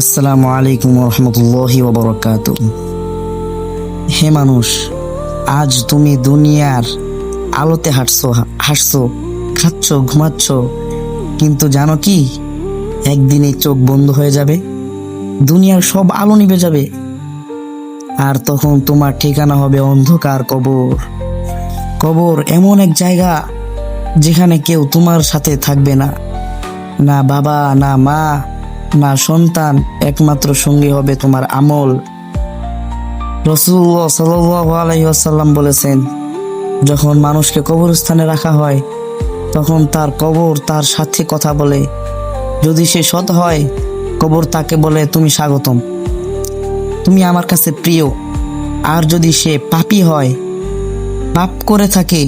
আসসালামু আলাইকুম রহমতুল্লাহি ওয়াবারাকাতুহ। হে মানুষ, আজ তুমি দুনিয়ার আলোতে হাঁটছো, খাচ্ছ, ঘুমাচ্ছ, কিন্তু জানো কি, একদিন এই চোখ বন্ধ হয়ে যাবে, দুনিয়ার সব আলো নিভে যাবে, আর তখন তোমার ঠিকানা হবে অন্ধকার কবর। কবর এমন এক জায়গা যেখানে কেউ তোমার সাথে থাকবে না, না বাবা, না মা, না সন্তান, একমাত্র সঙ্গী হবে তোমার আমল। রাসূলুল্লাহ সাল্লাল্লাহু আলাইহি ওয়াসাল্লাম বলেছেন, যখন মানুষকে কবরস্থানে রাখা হয় তখন তার কবর তার সাথে কথা বলে। যদি সে সৎ হয়, কবর তাকে বলে, তুমি স্বাগতম, তুমি আমার কাছে প্রিয়। আর যদি সে পাপী হয়, পাপ করে থাকে,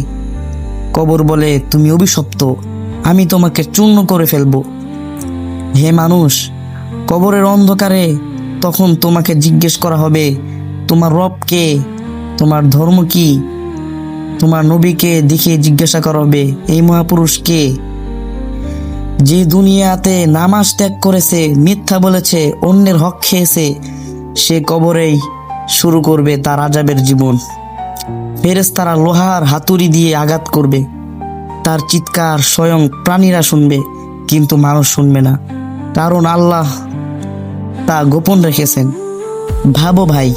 কবর বলে, তুমি অভিশপ্ত, আমি তোমাকে চূর্ণ করে ফেলবো। হে মানুষ, কবরের অন্ধকারে তখন তোমাকে জিজ্ঞেস করা হবে, তোমার রব কে, তোমার ধর্ম কি, তোমার নবীকে দেখে জিজ্ঞাসা করা হবে, এই মহাপুরুষ কে, যে দুনিয়াতে নামাজ ত্যাগ করেছে, মিথ্যা বলেছে, অন্যের হক খেয়েছে, সে কবরেই শুরু করবে তার আযাবের জীবন। ফেরেশতারা লোহার হাতুড়ি দিয়ে আঘাত করবে, তার চিৎকার স্বয়ং প্রাণীরা শুনবে, কিন্তু মানুষ শুনবে না, কারণ আল্লাহ তা গোপন রেখেছেন। ভাবো ভাই,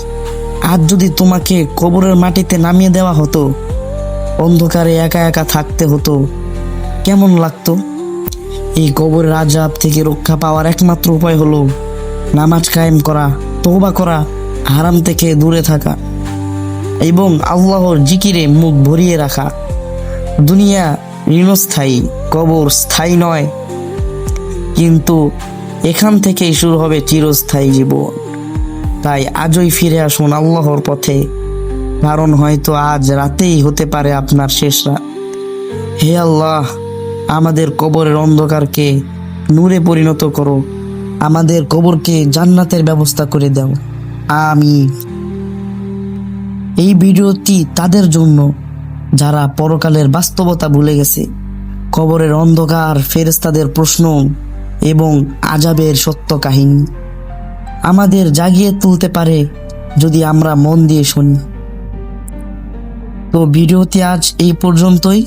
আজ যদি তোমাকে কবরের মাটিতে নামিয়ে দেওয়া হতো, অন্ধকারে একা একা থাকতে হতো, কেমন লাগতো? এই কবরের আযাব থেকে রক্ষা পাওয়ার একমাত্র উপায় হলো নামাজ কায়েম করা, তওবা করা, হারাম থেকে দূরে থাকা এবং আল্লাহর জিকিরে মুখ ভরিয়ে রাখা। দুনিয়া ক্ষণস্থায়ী, কবর স্থায়ী নয়, কিন্তু এখান থেকেই শুরু হবে চিরস্থায়ী জীবন। তাই আজই ফিরে আসুন আল্লাহর পথে, কারণ হয়তো আজ রাতেই হতে পারে আপনার শেষ রাত। হে আল্লাহ, আমাদের কবরের অন্ধকারকে নূরে পরিণত করো, আমাদের কবরকে জান্নাতের ব্যবস্থা করে দাও, আমিন। এই ভিডিওটি তাদের জন্য যারা পরকালের বাস্তবতা ভুলে গেছে, কবরের অন্ধকার, ফেরেশতাদের প্রশ্ন এবং আযাবের সত্য কাহিনী আমাদের জাগিয়ে তুলতে পারে যদি আমরা মন দিয়ে শুনি। তো ভিডিওটি আজ এই পর্যন্তই।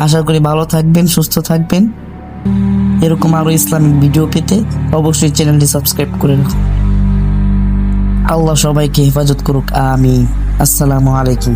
আশা করি ভালো থাকবেন, সুস্থ থাকবেন। এরকম আরো ইসলামিক ভিডিও পেতে অবশ্যই চ্যানেলটি সাবস্ক্রাইব করে রাখুন। আল্লাহ সবাইকে হেফাজত করুক, আমিন। আসসালামু আলাইকুম।